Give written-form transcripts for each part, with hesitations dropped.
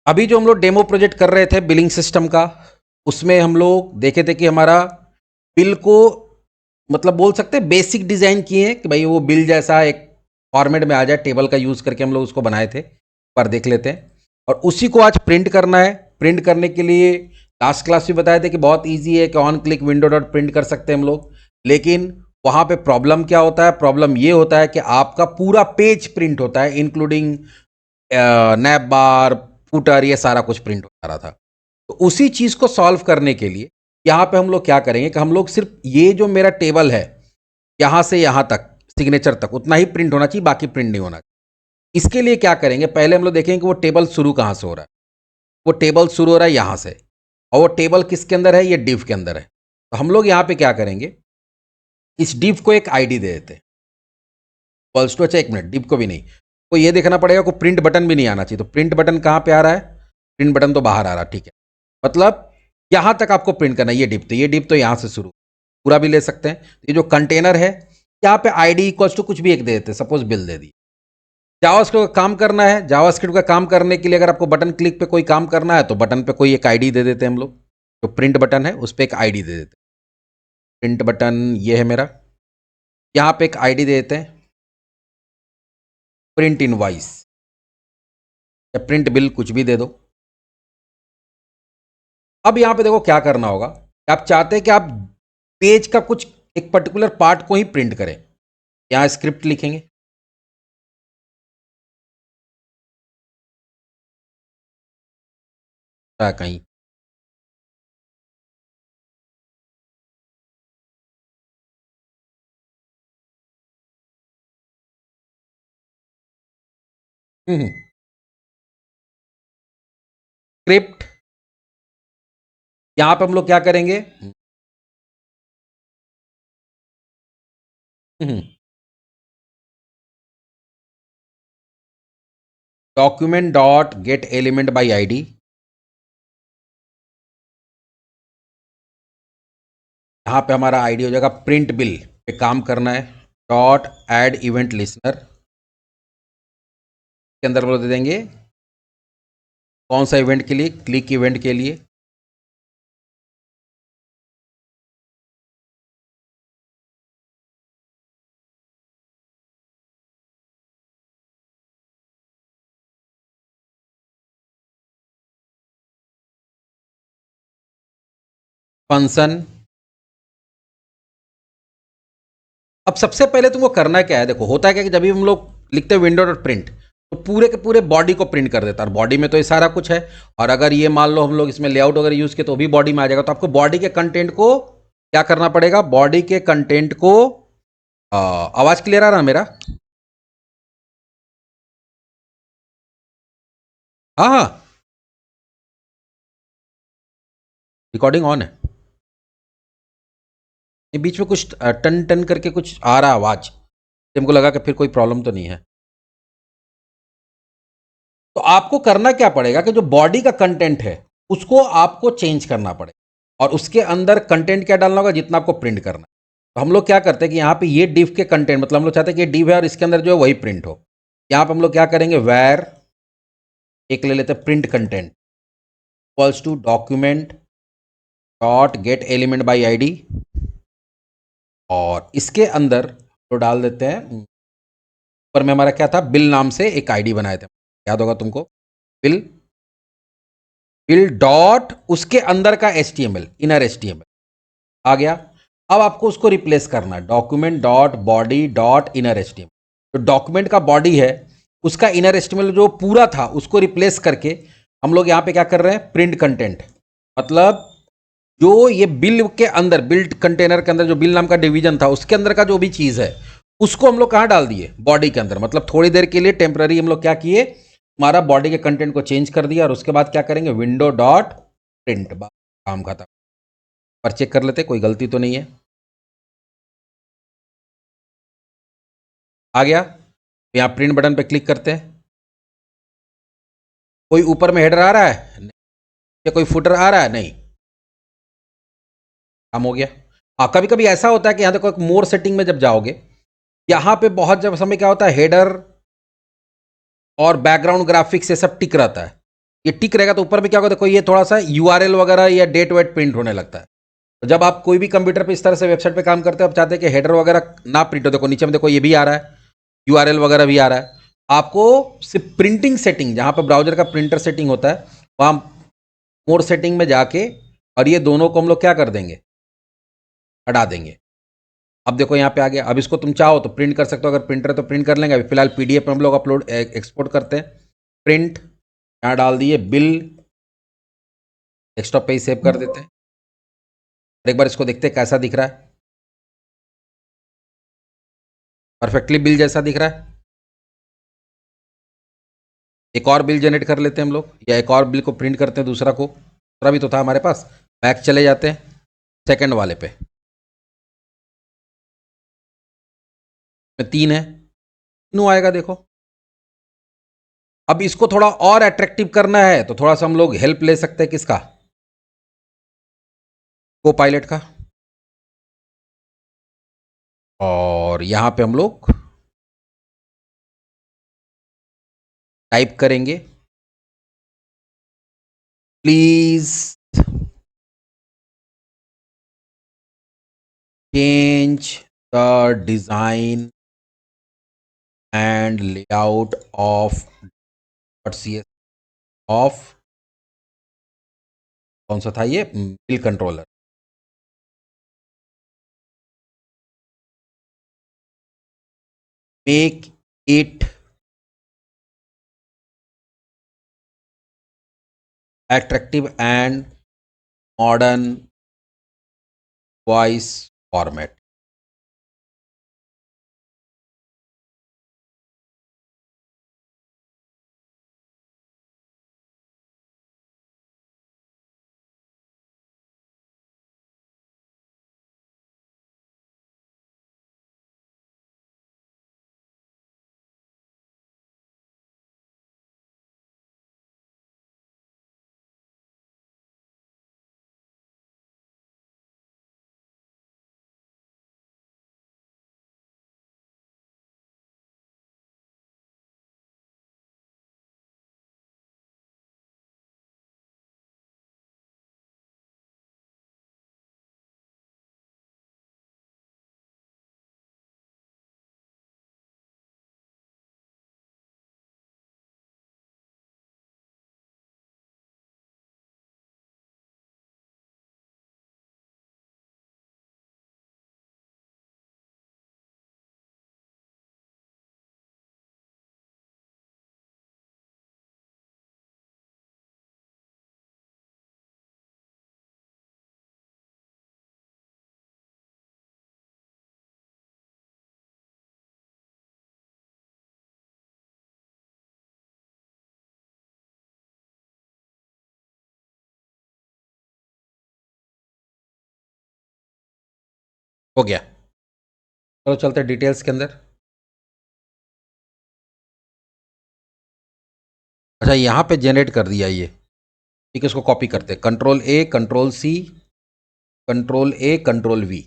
अभी जो हम लोग डेमो प्रोजेक्ट कर रहे थे बिलिंग सिस्टम का, उसमें हम लोग देखे थे कि हमारा बिल को मतलब बोल सकते हैं बेसिक डिज़ाइन किए हैं कि भाई वो बिल जैसा एक फॉर्मेट में आ जाए, टेबल का यूज़ करके हम लोग उसको बनाए थे। पर देख लेते हैं और उसी को आज प्रिंट करना है। प्रिंट करने के लिए लास्ट क्लास में बताए थे कि बहुत ईजी है कि on click window dot print कर सकते हैं हम लोग, लेकिन वहाँ पे प्रॉब्लम क्या होता है? प्रॉब्लम ये होता है कि आपका पूरा पेज प्रिंट होता है इंक्लूडिंग नैप बार, फूटर, ये सारा कुछ प्रिंट होता रहा था। तो उसी चीज़ को सॉल्व करने के लिए यहाँ पे हम लोग क्या करेंगे कि हम लोग सिर्फ ये जो मेरा टेबल है यहाँ से यहाँ तक सिग्नेचर तक उतना ही प्रिंट होना चाहिए, बाकी प्रिंट नहीं होना चाहिए। इसके लिए क्या करेंगे, पहले हम लोग देखेंगे कि वो टेबल शुरू कहाँ से हो रहा है। वो टेबल शुरू हो रहा है यहाँ से, और वो टेबल किसके अंदर है? ये डिव के अंदर है। तो हम लोग यहाँ पे क्या करेंगे, इस डिव को एक आईडी दे देते हैं। पल्स टू, अच्छा एक मिनट, डिव को भी नहीं, को ये देखना पड़ेगा को प्रिंट बटन भी नहीं आना चाहिए। तो प्रिंट बटन कहाँ पे आ रहा है? प्रिंट बटन तो बाहर आ रहा है, ठीक है। मतलब यहाँ तक आपको प्रिंट करना है। ये डिव तो यहाँ से शुरू, पूरा भी ले सकते हैं। ये जो कंटेनर है यहाँ पे आईडी इक्वल्स टू कुछ भी एक दे देते हैं, सपोज बिल दे दी। जावास्क्रिप्ट का काम करना है, जावास्क्रिप्ट का काम करने के लिए अगर आपको बटन क्लिक पे कोई काम करना है तो बटन पे कोई एक आईडी दे देते हैं हम लोग। जो प्रिंट बटन है उस पर एक आईडी दे देते हैं। प्रिंट बटन ये है मेरा, यहाँ पे एक आईडी दे देते हैं, प्रिंट इनवॉइस या प्रिंट बिल, कुछ भी दे दो। अब यहाँ पे देखो क्या करना होगा, आप चाहते हैं कि आप पेज का कुछ एक पर्टिकुलर पार्ट को ही प्रिंट करें। यहाँ स्क्रिप्ट लिखेंगे, कहीं स्क्रिप्ट, यहाँ पे हम लोग क्या करेंगे, document dot get element by ID. यहाँ पे हमारा आईडी हो जाएगा प्रिंट बिल पे काम करना है, डॉट ऐड इवेंट लिसनर के अंदर हम लोग दे देंगे कौन सा इवेंट के लिए, क्लिक इवेंट के लिए। फंक्शन, अब सबसे पहले तुमको करना क्या है, देखो होता है क्या कि जब भी हम लोग लिखते हैं विंडो डॉट प्रिंट तो पूरे के पूरे बॉडी को प्रिंट कर देता है। बॉडी में तो ये सारा कुछ है, और अगर ये मान लो हम लोग इसमें लेआउट वगैरह यूज किए तो भी बॉडी में आ जाएगा। तो आपको बॉडी के कंटेंट को क्या करना पड़ेगा, बॉडी के कंटेंट को आवाज क्लियर आ रहा मेरा? हाँ हाँ, रिकॉर्डिंग ऑन है। ये बीच में कुछ टन टन करके कुछ आ रहा आवाज, हमको लगा कि फिर कोई प्रॉब्लम तो नहीं है। तो आपको करना क्या पड़ेगा कि जो बॉडी का कंटेंट है उसको आपको चेंज करना पड़ेगा, और उसके अंदर कंटेंट क्या डालना होगा, जितना आपको प्रिंट करना है। तो हम लोग क्या करते हैं कि यहाँ पे ये डिव के कंटेंट, मतलब हम लोग चाहते हैं कि ये डिव है और इसके अंदर जो है वही प्रिंट हो। यहाँ पे हम लोग क्या करेंगे, वेर एक ले लेते हैं print content equals to document dot get element by ID, और इसके अंदर तो डाल देते हैं, ऊपर में हमारा क्या था, बिल नाम से एक आईडी बनाए थे, याद होगा तुमको, बिल बिल डॉट उसके अंदर का HTML, इनर HTML आ गया। अब आपको उसको रिप्लेस करना है, document dot body dot inner HTML। जो डॉक्यूमेंट का बॉडी है उसका इनर HTML जो पूरा था उसको रिप्लेस करके हम लोग यहाँ पे क्या कर रहे हैं, प्रिंट कंटेंट, मतलब जो ये बिल के अंदर, बिल्ड कंटेनर के अंदर जो बिल नाम का डिवीजन था उसके अंदर का जो भी चीज़ है उसको हम लोग कहाँ डाल दिए, बॉडी के अंदर। मतलब थोड़ी देर के लिए टेम्पररी हम लोग क्या किए, हमारा बॉडी के कंटेंट को चेंज कर दिया, और उसके बाद क्या करेंगे, विंडो डॉट प्रिंट, काम खत्म। पर चेक कर लेते कोई गलती तो नहीं है, आ गया। यहाँ प्रिंट बटन पे क्लिक करते हैं, कोई ऊपर में हेडर आ रहा है नहीं, या कोई फुटर आ रहा है नहीं, काम हो गया। हाँ, कभी कभी ऐसा होता है कि यहाँ देखो एक मोर सेटिंग में जब जाओगे, यहाँ पे बहुत जब समय क्या होता है, हेडर और बैकग्राउंड ग्राफिक्स ये सब टिक रहता है। ये टिक रहेगा तो ऊपर में क्या होगा, देखो ये थोड़ा सा यूआरएल वगैरह या डेट वेट प्रिंट होने लगता है। तो जब आप कोई भी कंप्यूटर पे इस तरह से वेबसाइट पे काम करते हो, आप चाहते हैं कि हेडर वगैरह ना प्रिंट हो, देखो नीचे में देखो ये भी आ रहा है, यूआरएल वगैरह भी आ रहा है। आपको सिर्फ प्रिंटिंग सेटिंग, जहां पर ब्राउजर का प्रिंटर सेटिंग होता है, वहां मोर सेटिंग में जाके और ये दोनों को हम लोग क्या कर देंगे, हटा देंगे। अब देखो यहाँ पे आ गया। अब इसको तुम चाहो तो प्रिंट कर सकते हो, अगर प्रिंटर है तो प्रिंट कर लेंगे। अभी फिलहाल पीडीएफ में हम लोग अपलोड एक्सपोर्ट करते हैं। प्रिंट यहाँ डाल दिए, बिल डेस्कटॉप पे ही सेव कर देते हैं। और एक बार इसको देखते हैं कैसा दिख रहा है। परफेक्टली बिल जैसा दिख रहा है। एक और बिल जनरेट कर लेते हैं हम लोग, या एक और बिल को प्रिंट करते हैं, दूसरा को, दूसरा भी तो था हमारे पास। बैक चले जाते हैं सेकंड वाले पे, में 3 है, तीनों आएगा देखो। अब इसको थोड़ा और अट्रैक्टिव करना है तो थोड़ा सा हम लोग हेल्प ले सकते हैं, किसका, को पायलट का। और यहां पे हम लोग टाइप करेंगे, please change the design and layout of .cs of, कौन सा था ये, bill controller. Make it attractive and modern voice format। हो गया। चलो चलते डिटेल्स के अंदर। अच्छा, यहाँ पे जनरेट कर दिया ये, ठीक है। इसको कॉपी करते हैं, control A, control C, control A, control V,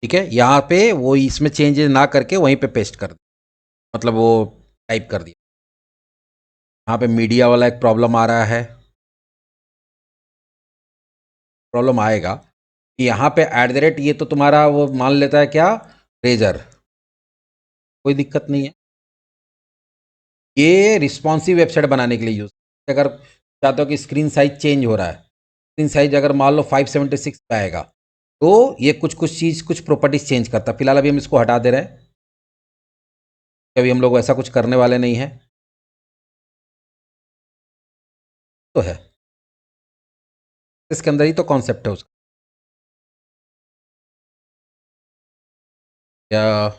ठीक है। यहाँ पे वो इसमें चेंजेस ना करके वहीं पे पेस्ट कर दिया, मतलब वो टाइप कर दिया। यहाँ पे मीडिया वाला एक प्रॉब्लम आ रहा है, प्रॉब्लम आएगा कि यहाँ पे @ ये तो तुम्हारा वो मान लेता है क्या, रेजर, कोई दिक्कत नहीं है। ये रिस्पॉन्सिव वेबसाइट बनाने के लिए यूज, अगर चाहते हो कि स्क्रीन साइज चेंज हो रहा है, स्क्रीन साइज अगर मान लो 576 पे आएगा, तो ये कुछ कुछ चीज़, कुछ प्रॉपर्टीज चेंज करता है। फिलहाल अभी हम इसको हटा दे रहे हैं, अभी हम लोग ऐसा कुछ करने वाले नहीं है। तो है, इसके अंदर ही तो कॉन्सेप्ट है उसका। क्या,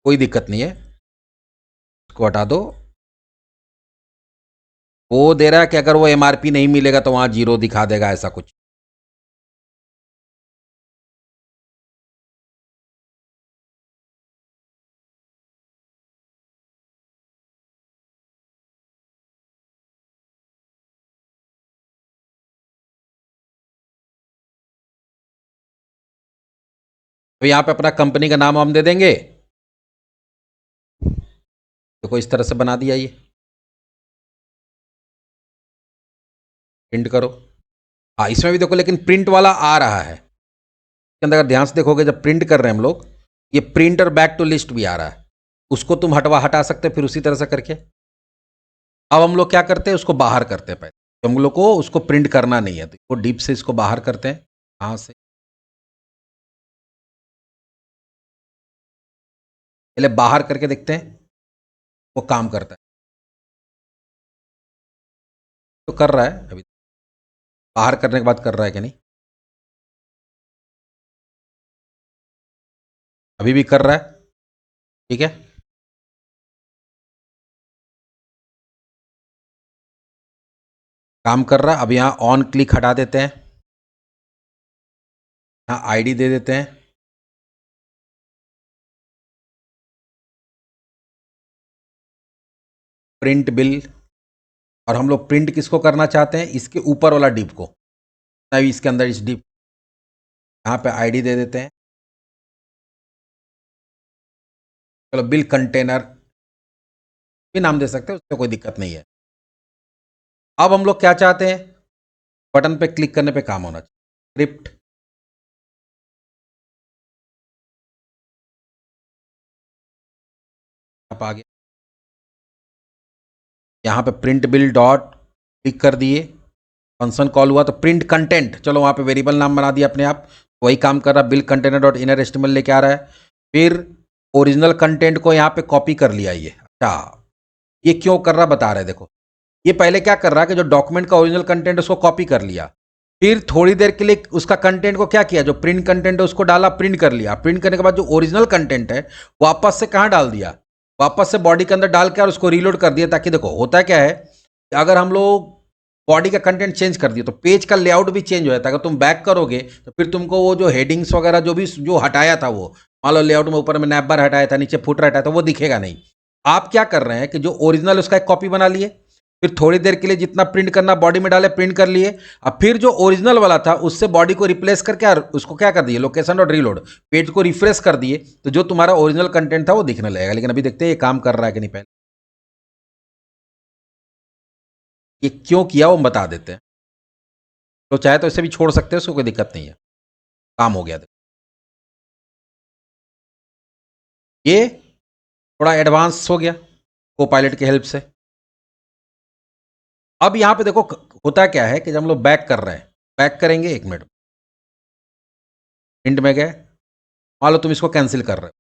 कोई दिक्कत नहीं है, इसको हटा दो। वो दे रहा है कि अगर वो एमआरपी नहीं मिलेगा तो वहां 0 दिखा देगा, ऐसा कुछ। तो यहाँ पे अपना कंपनी का नाम हम दे देंगे, देखो इस तरह से बना दिया ये, प्रिंट करो। हाँ इसमें भी देखो लेकिन प्रिंट वाला आ रहा है, इसके अंदर अगर ध्यान से देखोगे जब प्रिंट कर रहे हैं हम लोग, ये प्रिंट और बैक टू लिस्ट भी आ रहा है, उसको तुम हटा सकते हो फिर उसी तरह से करके। अब हम लोग क्या करते हैं, उसको बाहर करते हैं पहले, तो हम लोग को उसको प्रिंट करना नहीं है, तो वो डीप से इसको बाहर करते हैं। कहाँ से, पहले बाहर करके देखते हैं वो काम करता है, तो कर रहा है अभी, बाहर करने के बाद कर रहा है कि नहीं, अभी भी कर रहा है, ठीक है। काम कर रहा है। अब यहाँ ऑन क्लिक हटा देते हैं, यहाँ आईडी दे देते हैं, प्रिंट बिल, और हम लोग प्रिंट किसको करना चाहते हैं, इसके ऊपर वाला डिप को, तभी इसके अंदर इस डिप, यहाँ पे आईडी दे देते हैं, चलो बिल कंटेनर भी नाम दे सकते हैं, उससे कोई दिक्कत नहीं है। अब हम लोग क्या चाहते हैं, बटन पे क्लिक करने पे काम होना चाहिए, स्क्रिप्ट, आप आ गया, यहाँ पे प्रिंट बिल डॉट क्लिक कर दिए, फंक्शन कॉल हुआ तो प्रिंट कंटेंट, चलो वहाँ पे वेरिएबल नाम बना दिया अपने आप, वही काम कर रहा, bill container dot inner estimate लेके आ रहा है। फिर ओरिजिनल कंटेंट को यहाँ पे कॉपी कर लिया ये, अच्छा ये क्यों कर रहा बता रहे, देखो ये पहले क्या कर रहा है कि जो डॉक्यूमेंट का ओरिजिनल कंटेंट उसको कॉपी कर लिया, फिर थोड़ी देर के लिए उसका कंटेंट को क्या किया, जो प्रिंट कंटेंट है उसको डाला, प्रिंट कर लिया, प्रिंट करने के बाद जो ओरिजिनल कंटेंट है वापस से कहाँ डाल दिया, वापस से बॉडी के अंदर डाल के और उसको रीलोड कर दिया, ताकि देखो होता क्या है, अगर हम लोग बॉडी का कंटेंट चेंज कर दिया तो पेज का लेआउट भी चेंज हो जाता है, अगर तुम बैक करोगे तो फिर तुमको वो जो हेडिंग्स वगैरह जो भी जो हटाया था, वो मान लो लेआउट में ऊपर में नैप बार हटाया था, नीचे फुटर हटाया था, वो दिखेगा नहीं। आप क्या कर रहे हैं कि जो ओरिजिनल उसका एक कॉपी बना लिए, फिर थोड़ी देर के लिए जितना प्रिंट करना बॉडी में डाले, प्रिंट कर लिए, अब फिर जो ओरिजिनल वाला था उससे बॉडी को रिप्लेस करके उसको क्या कर दिए, लोकेशन और रीलोड, पेज को रिफ्रेश कर दिए, तो जो तुम्हारा ओरिजिनल कंटेंट था वो दिखने लगेगा। लेकिन अभी देखते हैं ये काम कर रहा है कि नहीं, पहले ये क्यों किया वो हम बता देते हैं, तो चाहे तो इसे भी छोड़ सकते हैं, उसको कोई दिक्कत नहीं है, काम हो गया। ये थोड़ा एडवांस हो गया को पायलट की हेल्प से। अब यहां पे देखो होता क्या है कि जब हम लोग बैक कर रहे हैं, बैक करेंगे, एक मिनट, प्रिंट में गए, मान लो तुम इसको कैंसिल कर रहे हो,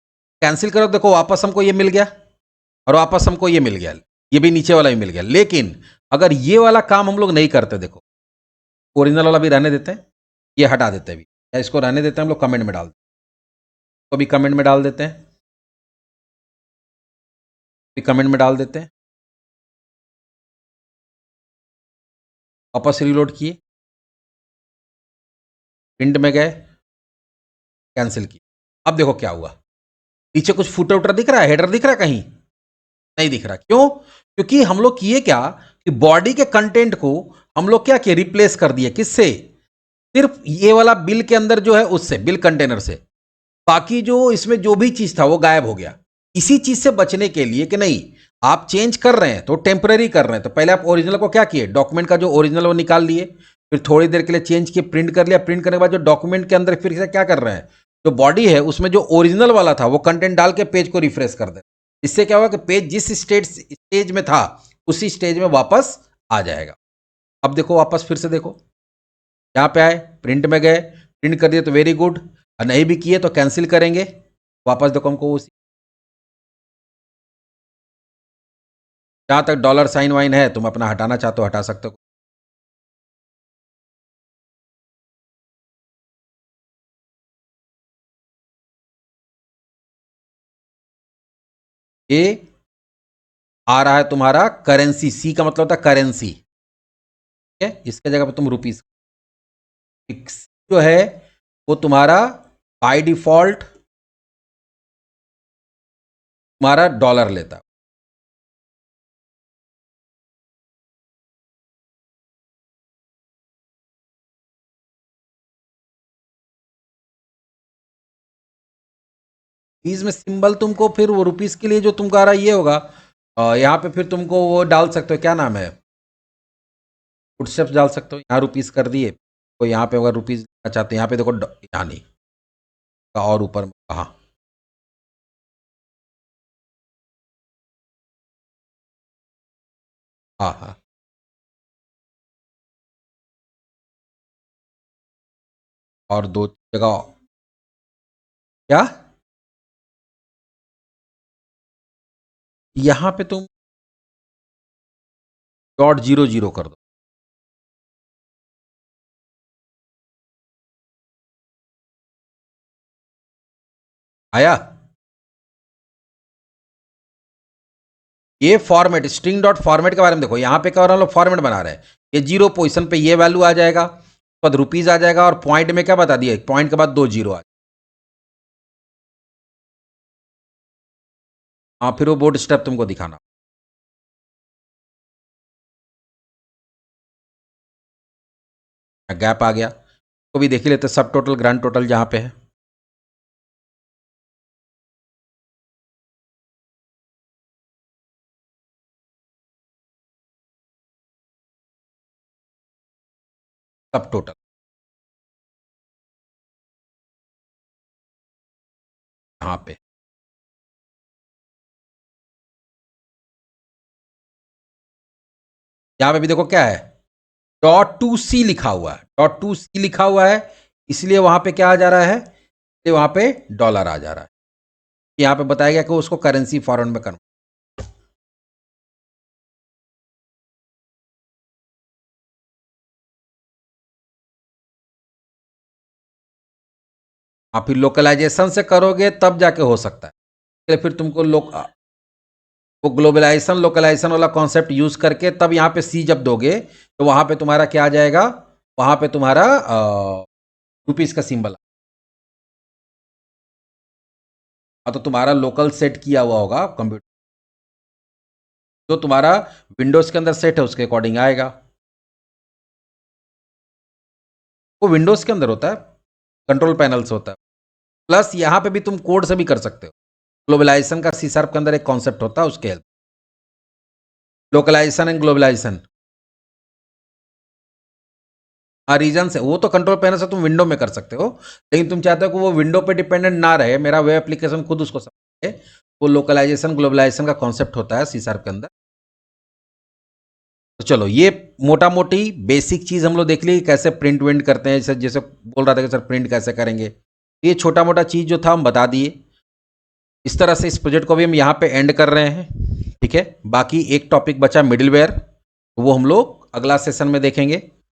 कैंसिल करो, देखो वापस हमको ये मिल गया और वापस हमको ये मिल गया, ये भी नीचे वाला भी मिल गया। लेकिन अगर ये वाला काम हम लोग नहीं करते, देखो ओरिजिनल वाला भी रहने देते हैं, ये हटा देते हैं भी, या इसको रहने देते हैं, हम लोग कमेंट में डाल देते हैं, तो भी कमेंट में डाल देते हैं, भी कमेंट में डाल देते हैं, वापस रिलोड किए, प्रिंट में गए, कैंसिल किए। अब देखो क्या हुआ, नीचे कुछ फुटर उटर दिख रहा है, हेडर दिख रहा है कहीं, नहीं दिख रहा, क्यों, क्योंकि हम लोग किए क्या कि बॉडी के कंटेंट को हम लोग क्या किए, रिप्लेस कर दिए, किससे, सिर्फ ये वाला बिल के अंदर जो है उससे, बिल कंटेनर से, बाकी जो इसमें जो भी चीज था वो गायब हो गया। इसी चीज से बचने के लिए कि नहीं, आप चेंज कर रहे हैं तो टेम्पररी कर रहे हैं, तो पहले आप ओरिजिनल को क्या किए, डॉक्यूमेंट का जो ओरिजिनल वो निकाल लिए, फिर थोड़ी देर के लिए चेंज किए, प्रिंट कर लिया, प्रिंट करने के बाद जो डॉक्यूमेंट के अंदर फिर से क्या कर रहे हैं, जो बॉडी है उसमें जो ओरिजिनल वाला था वो कंटेंट डाल के पेज को रिफ्रेश कर दे, इससे क्या होगा कि पेज जिस स्टेज में था उसी स्टेज में वापस आ जाएगा। अब देखो वापस फिर से देखो, यहाँ पे आए, प्रिंट में गए, प्रिंट कर दिए तो वेरी गुड, और नहीं भी किए तो कैंसिल करेंगे, वापस देखो हमको उसी, जहाँ तक डॉलर साइन वाइन है तुम अपना हटाना चाहते हो हटा सकते हो। ये आ रहा है तुम्हारा करेंसी, सी का मतलब होता है करेंसी, ठीक है, इसके जगह पे तुम रुपीस, जो है वो तुम्हारा बाय डिफॉल्ट तुम्हारा डॉलर लेता है। रुपीज में सिंबल तुमको फिर वो रुपीस के लिए जो तुमको आ रहा है ये होगा, यहाँ पे फिर तुमको वो डाल सकते हो, क्या नाम है, फुटस्टेप्स डाल सकते हो। यहाँ रुपीज़ कर दिए, तो यहाँ पे अगर रुपीज़ लेना चाहते हैं, यहाँ पे देखो यहाँ नहीं और ऊपर में कहाँ, हाँ हाँ, और दो जगह क्या, यहाँ पे तुम .00 कर दो। आया, ये फॉर्मेट स्ट्रिंग डॉट फॉर्मेट के बारे में देखो, यहाँ पे क्या हो रहा है, हम लोग फॉर्मेट बना रहे हैं। ये 0 पोजिशन पे ये वैल्यू आ जाएगा, उसके बाद रुपीज आ जाएगा, और पॉइंट में क्या बता दिया, पॉइंट के बाद 2 जीरो आ जाएगा। हाँ, फिर वो बोर्ड स्टेप तुमको दिखाना। गैप आ गया, तो भी देख ही लेते, सब टोटल ग्रांड टोटल जहाँ पे है, सब टोटल यहाँ पे, यहाँ पे भी देखो क्या है, .2c लिखा हुआ है, .2c लिखा हुआ है, इसलिए वहां पे क्या आ जा रहा है, इसलिए वहां पे डॉलर आ जा रहा है। यहाँ पे बताया गया कि उसको करेंसी फॉरेन में कन्वर्ट। आप फिर लोकलाइजेशन से करोगे तब जाके हो सकता है, इसलिए फिर तुमको वो ग्लोबलाइजेशन लोकलाइजेशन वाला कॉन्सेप्ट यूज करके तब यहाँ पे सी जब दोगे, तो वहां पे तुम्हारा क्या आ जाएगा, वहां पे तुम्हारा रुपीज का सिंबल। तो तुम्हारा लोकल सेट किया हुआ होगा कंप्यूटर, जो तुम्हारा विंडोज के अंदर सेट है उसके अकॉर्डिंग आएगा। वो विंडोज के अंदर होता है, कंट्रोल पैनल से होता है। प्लस यहाँ पे भी तुम कोड से भी कर सकते हो, ग्लोबलाइजेशन का सी शार्प के अंदर एक कॉन्सेप्ट होता है, उसके हेल्प, लोकलाइजेशन एंड ग्लोबलाइजेशन। हाँ, रीजन से वो तो कंट्रोल पैनल से तुम विंडो में कर सकते हो, लेकिन तुम चाहते हो कि वो विंडो पे डिपेंडेंट ना रहे, मेरा वेब एप्लीकेशन खुद उसको समझे, वो लोकलाइजेशन ग्लोबलाइजेशन का कॉन्सेप्ट होता है सी शार्प के अंदर। तो चलो, ये मोटा मोटी बेसिक चीज हम लोग देख ली, कैसे प्रिंट विंट करते हैं, जैसे जैसे बोल रहा था कि सर प्रिंट कैसे करेंगे, ये छोटा मोटा चीज जो था हम बता दिए। इस तरह से इस प्रोजेक्ट को भी हम यहाँ पे एंड कर रहे हैं, ठीक है। बाकी एक टॉपिक बचा मिडिलवेयर, वो हम लोग अगला सेशन में देखेंगे।